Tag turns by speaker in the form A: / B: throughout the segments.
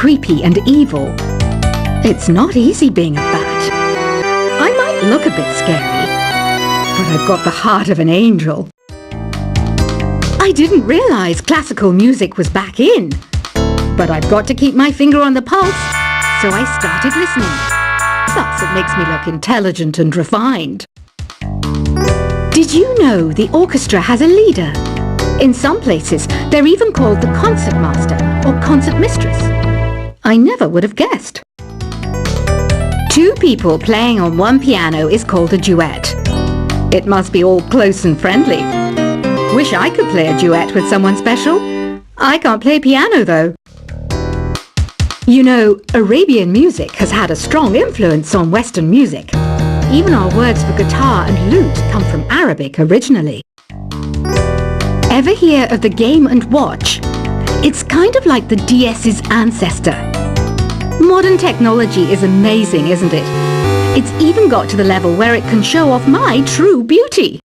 A: creepy and evil. It's not easy being a bat. I might look a bit scary, but I've got the heart of an angel. I didn't realize classical music was back in, but I've got to keep my finger on the pulse, so I started listening. Plus, it makes me look intelligent and refined. Did you know the orchestra has a leader? In some places, they're even called the concert master or concert mistress. I never would have guessed. Two people playing on one piano is called a duet. It must be all close and friendly. Wish I could play a duet with someone special. I can't play piano though. You know, Arabian music has had a strong influence on Western music. Even our words for guitar and lute come from Arabic originally. Ever hear of the Game & Watch? It's kind of like the DS's ancestor. Modern technology is amazing, isn't it? It's even got to the level where it can show off my true beauty.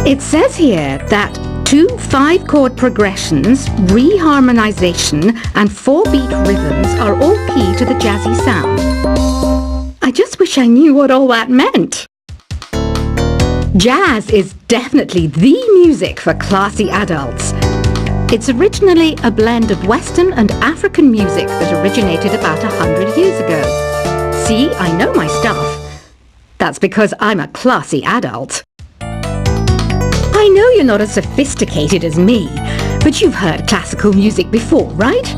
A: It says here that 2 5-chord progressions, reharmonization and 4-beat rhythms are all key to the jazzy sound. I just wish I knew what all that meant. Jazz is definitely the music for classy adults. It's originally a blend of Western and African music that originated about 100 years ago. See, I know my stuff. That's because I'm a classy adult. I know you're not as sophisticated as me, but you've heard classical music before, right?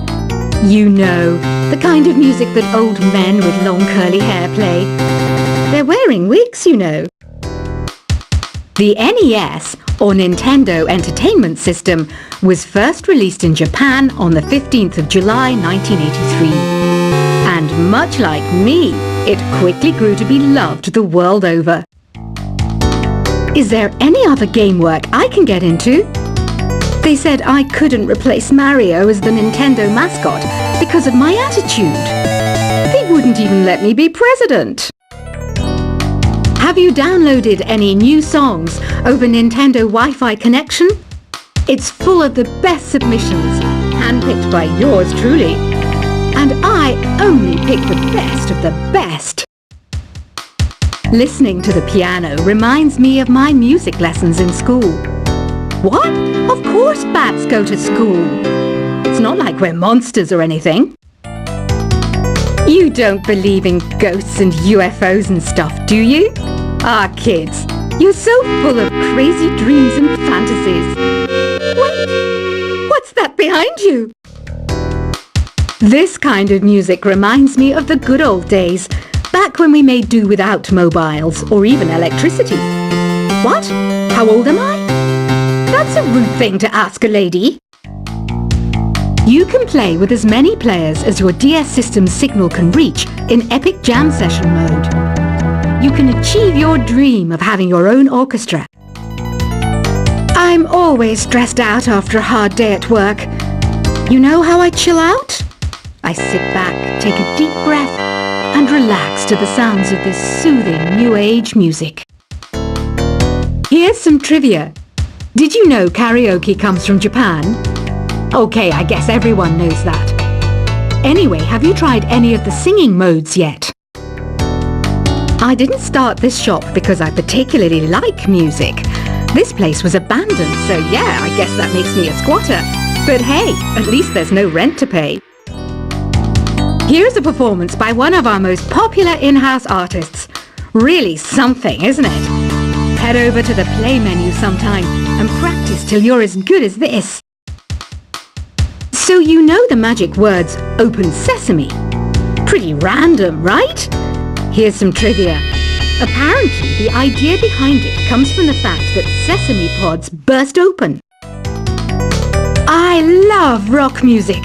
A: You know, the kind of music that old men with long curly hair play. They're wearing wigs, you know. The NES, or Nintendo Entertainment System, was first released in Japan on the 15th of July 1983. And much like me, it quickly grew to be loved the world over. Is there any other game work I can get into? They said I couldn't replace Mario as the Nintendo mascot because of my attitude. They wouldn't even let me be president. Have you downloaded any new songs over Nintendo Wi-Fi connection? It's full of the best submissions, handpicked by yours truly. And I only pick the best of the best. Listening to the piano reminds me of my music lessons in school. What? Of course bats go to school. It's not like we're monsters or anything. You don't believe in ghosts and UFOs and stuff, do you? Ah, kids, you're so full of crazy dreams and fantasies. Wait, what's that behind you? This kind of music reminds me of the good old days, back when we made do without mobiles or even electricity. What? How old am I? That's a rude thing to ask a lady. You can play with as many players as your DS system's signal can reach in Epic Jam Session mode. You can achieve your dream of having your own orchestra. I'm always stressed out after a hard day at work. You know how I chill out? I sit back, take a deep breath, and relax to the sounds of this soothing new age music. Here's some trivia. Did you know karaoke comes from Japan? Okay, I guess everyone knows that. Anyway, have you tried any of the singing modes yet? I didn't start this shop because I particularly like music. This place was abandoned, so yeah, I guess that makes me a squatter. But hey, at least there's no rent to pay. Here's a performance by one of our most popular in-house artists. Really something, isn't it? Head over to the play menu sometime and practice till you're as good as this. So you know the magic words "Open Sesame." Pretty random, right? Here's some trivia. Apparently, the idea behind it comes from the fact that sesame pods burst open. I love rock music.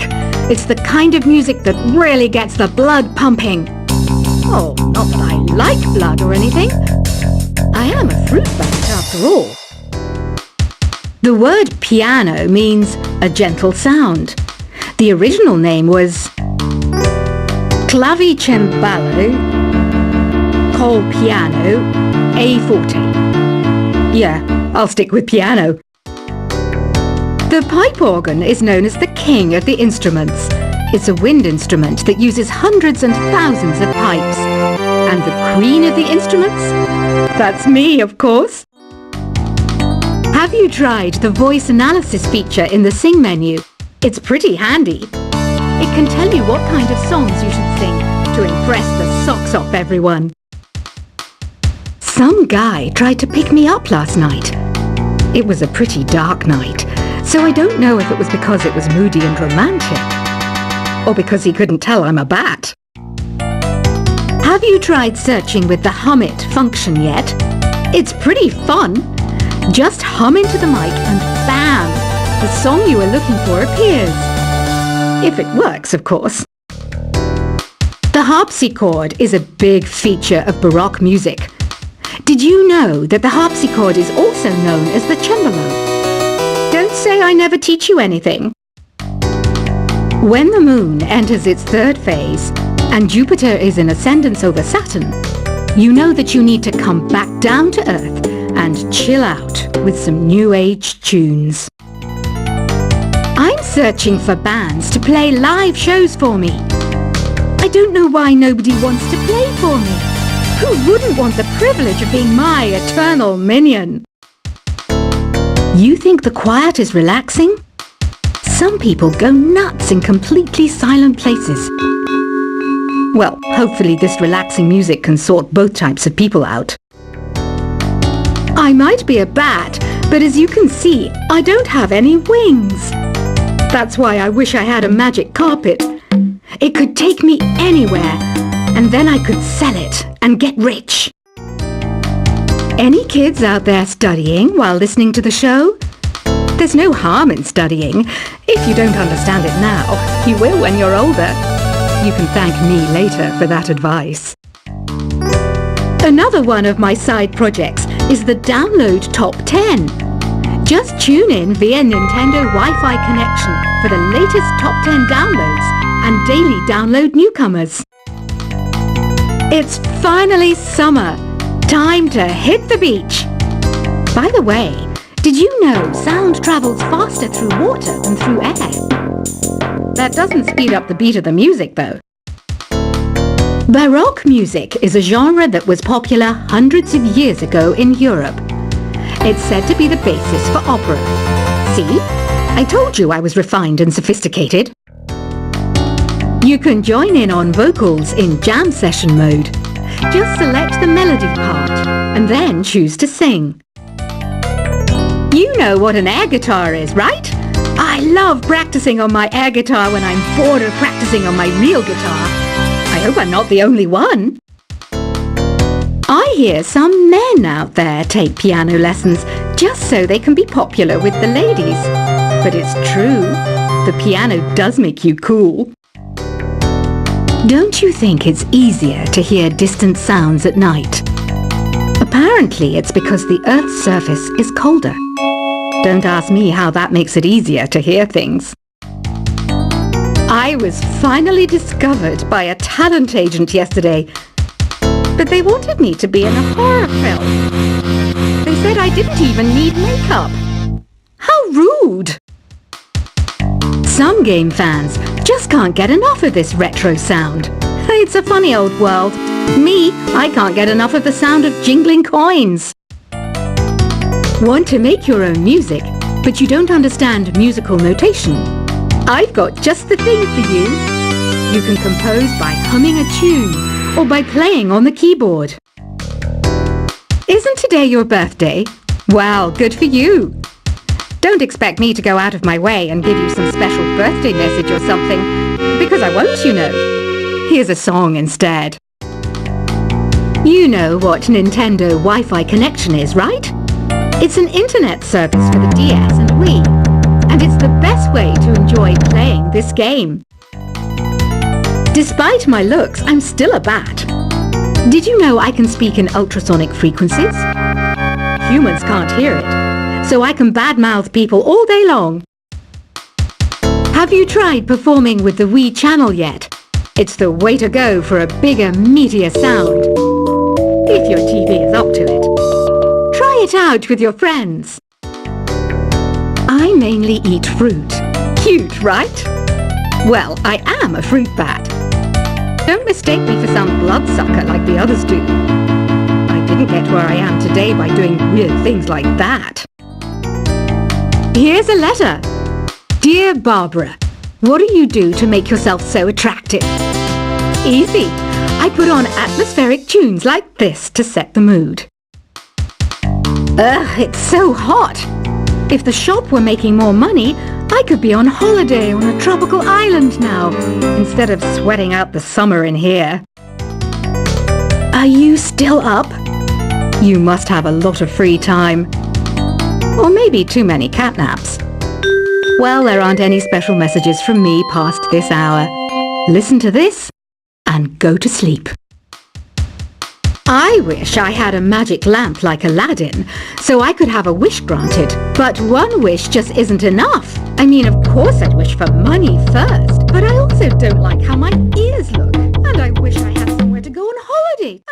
A: It's the kind of music that really gets the blood pumping. Oh, not that I like blood or anything. I am a fruit bat after all. The word piano means a gentle sound. The original name was clavicembalo col piano a forte. Yeah, I'll stick with piano. The pipe organ is known as the king of the instruments. It's a wind instrument that uses hundreds and thousands of pipes. And the queen of the instruments? That's me, of course. Have you tried the voice analysis feature in the Sing menu? It's pretty handy. It can tell you what kind of songs you should sing to impress the socks off everyone. Some guy tried to pick me up last night. It was a pretty dark night, so I don't know if it was because it was moody and romantic, or because he couldn't tell I'm a bat. Have you tried searching with the Hum It function yet? It's pretty fun. Just hum into the mic and bam! The song you are looking for appears. If it works, of course. The harpsichord is a big feature of Baroque music. Did you know that the harpsichord is also known as the cembalo? Don't say I never teach you anything. When the moon enters its third phase and Jupiter is in ascendance over Saturn, you know that you need to come back down to Earth and chill out with some new age tunes. I'm searching for bands to play live shows for me. I don't know why nobody wants to play for me. Who wouldn't want the privilege of being my eternal minion? You think the quiet is relaxing? Some people go nuts in completely silent places. Well, hopefully this relaxing music can sort both types of people out. I might be a bat, but as you can see, I don't have any wings. That's why I wish I had a magic carpet. It could take me anywhere, and then I could sell it and get rich. Any kids out there studying while listening to the show? There's no harm in studying. If you don't understand it now, you will when you're older. You can thank me later for that advice. Another one of my side projects is the Download Top 10. Just tune in via Nintendo Wi-Fi connection for the latest Top 10 downloads and daily download newcomers. It's finally summer. Time to hit the beach. By the way, did you know sound travels faster through water than through air? That doesn't speed up the beat of the music, though. Baroque music is a genre that was popular hundreds of years ago in Europe. It's said to be the basis for opera. See? I told you I was refined and sophisticated. You can join in on vocals in jam session mode. Just select the melody part and then choose to sing. You know what an air guitar is, right? I love practicing on my air guitar when I'm bored of practicing on my real guitar. I hope I'm not the only one. I hear some men out there take piano lessons just so they can be popular with the ladies. But it's true, the piano does make you cool. Don't you think it's easier to hear distant sounds at night? Apparently it's because the Earth's surface is colder. Don't ask me how that makes it easier to hear things. I was finally discovered by a talent agent yesterday, but they wanted me to be in a horror film. They said I didn't even need makeup. How rude! Some game fans just can't get enough of this retro sound. It's a funny old world. Me, I can't get enough of the sound of jingling coins. Want to make your own music, but you don't understand musical notation? I've got just the thing for you. You can compose by humming a tune or by playing on the keyboard. Isn't today your birthday? Well, good for you. Don't expect me to go out of my way and give you some special birthday message or something, because I won't, you know. Here's a song instead. You know what Nintendo Wi-Fi connection is, right? It's an internet service for the DS and Wii, and it's the best way to enjoy playing this game. Despite my looks, I'm still a bat. Did you know I can speak in ultrasonic frequencies? Humans can't hear it, so I can badmouth people all day long. Have you tried performing with the Wii channel yet? It's the way to go for a bigger, meatier sound. If your TV is up to it. Try it out with your friends. I mainly eat fruit. Cute, right? Well, I am a fruit bat. Don't mistake me for some bloodsucker like the others do. I didn't get where I am today by doing weird things like that. Here's a letter. Dear Barbara, what do you do to make yourself so attractive? Easy. I put on atmospheric tunes like this to set the mood. Ugh, it's so hot. If the shop were making more money, I could be on holiday on a tropical island now, instead of sweating out the summer in here. Are you still up? You must have a lot of free time. Or maybe too many catnaps. Well, there aren't any special messages from me past this hour. Listen to this and go to sleep. I wish I had a magic lamp like Aladdin, so I could have a wish granted. But one wish just isn't enough. I mean, of course I'd wish for money first, but I also don't like how my ears look. And I wish I had somewhere to go on holiday.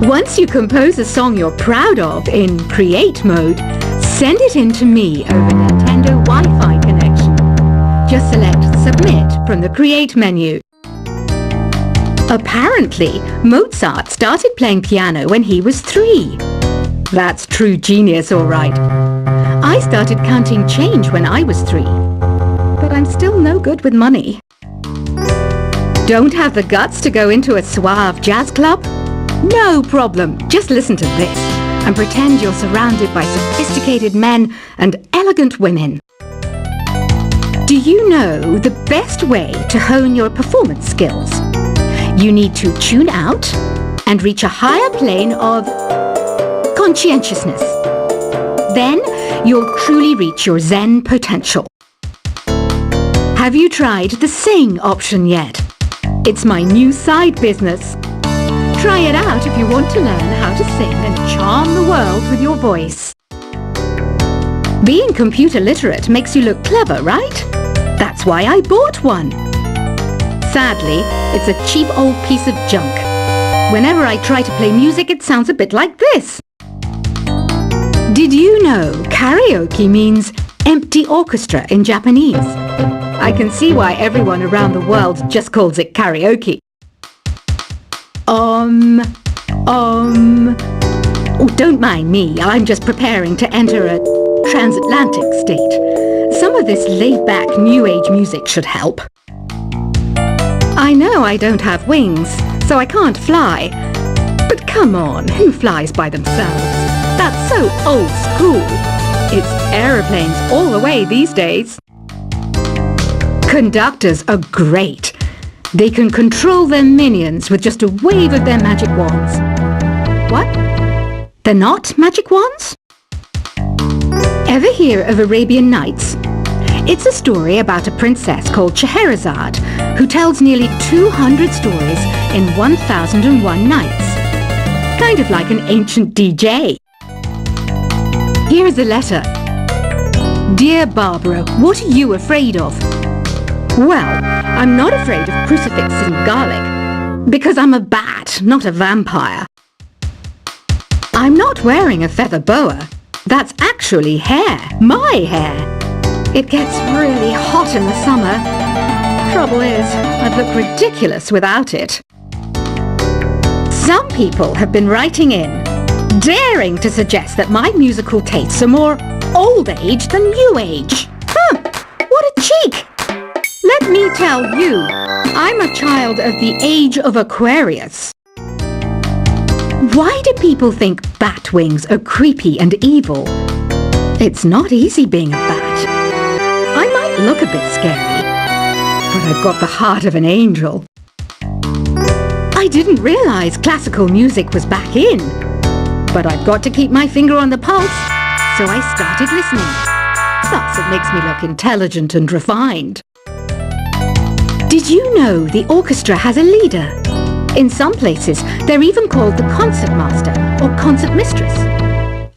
A: Once you compose a song you're proud of in Create mode, send it in to me over Nintendo Wi-Fi connection. Just select Submit from the Create menu. Apparently, Mozart started playing piano when he was 3. That's true genius, all right. I started counting change when I was 3, but I'm still no good with money. Don't have the guts to go into a suave jazz club? No problem. Just listen to this and pretend you're surrounded by sophisticated men and elegant women. Do you know the best way to hone your performance skills? You need to tune out and reach a higher plane of conscientiousness. Then you'll truly reach your Zen potential. Have you tried the Sing option yet? It's my new side business. Try it out if you want to learn how to sing and charm the world with your voice. Being computer literate makes you look clever, right? That's why I bought one. Sadly, it's a cheap old piece of junk. Whenever I try to play music, it sounds a bit like this. Did you know karaoke means empty orchestra in Japanese? I can see why everyone around the world just calls it karaoke. Oh, don't mind me. I'm just preparing to enter a transatlantic state. Some of this laid-back New Age music should help. I know I don't have wings, so I can't fly. But come on, who flies by themselves? That's so old school. It's aeroplanes all the way these days. Conductors are great. They can control their minions with just a wave of their magic wands. What? They're not magic wands? Ever hear of Arabian Nights? It's a story about a princess called Scheherazade who tells nearly 200 stories in 1001 nights. Kind of like an ancient DJ. Here's a letter. Dear Barbara, what are you afraid of? Well, I'm not afraid of crucifixes and garlic, because I'm a bat, not a vampire. I'm not wearing a feather boa. That's actually hair, my hair. It gets really hot in the summer. Trouble is, I'd look ridiculous without it. Some people have been writing in, daring to suggest that my musical tastes are more old age than new age. What a cheek! Let me tell you, I'm a child of the age of Aquarius. Why do people think bat wings are creepy and evil? It's not easy being a bat. I might look a bit scary, but I've got the heart of an angel. I didn't realize classical music was back in, but I've got to keep my finger on the pulse, so I started listening. Plus, it makes me look intelligent and refined. Did you know the orchestra has a leader? In some places, they're even called the concert master or concert mistress.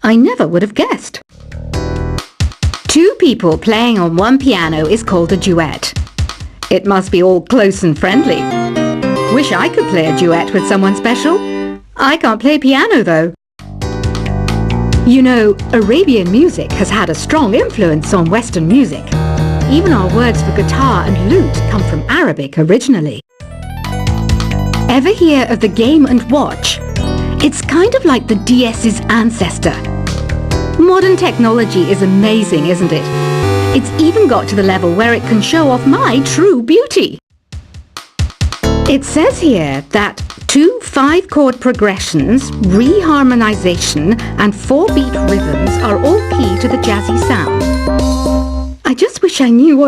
A: I never would have guessed. 2 people playing on one piano is called a duet. It must be all close and friendly. Wish I could play a duet with someone special. I can't play piano though. You know, Arabian music has had a strong influence on Western music. Even our words for guitar and lute come from Arabic originally. Ever hear of the Game & Watch? It's kind of like the DS's ancestor. Modern technology is amazing, isn't it? It's even got to the level where it can show off my true beauty. It says here that 2 5-chord progressions, reharmonization and 4-beat rhythms are all key to the jazzy sound. I just wish I knew what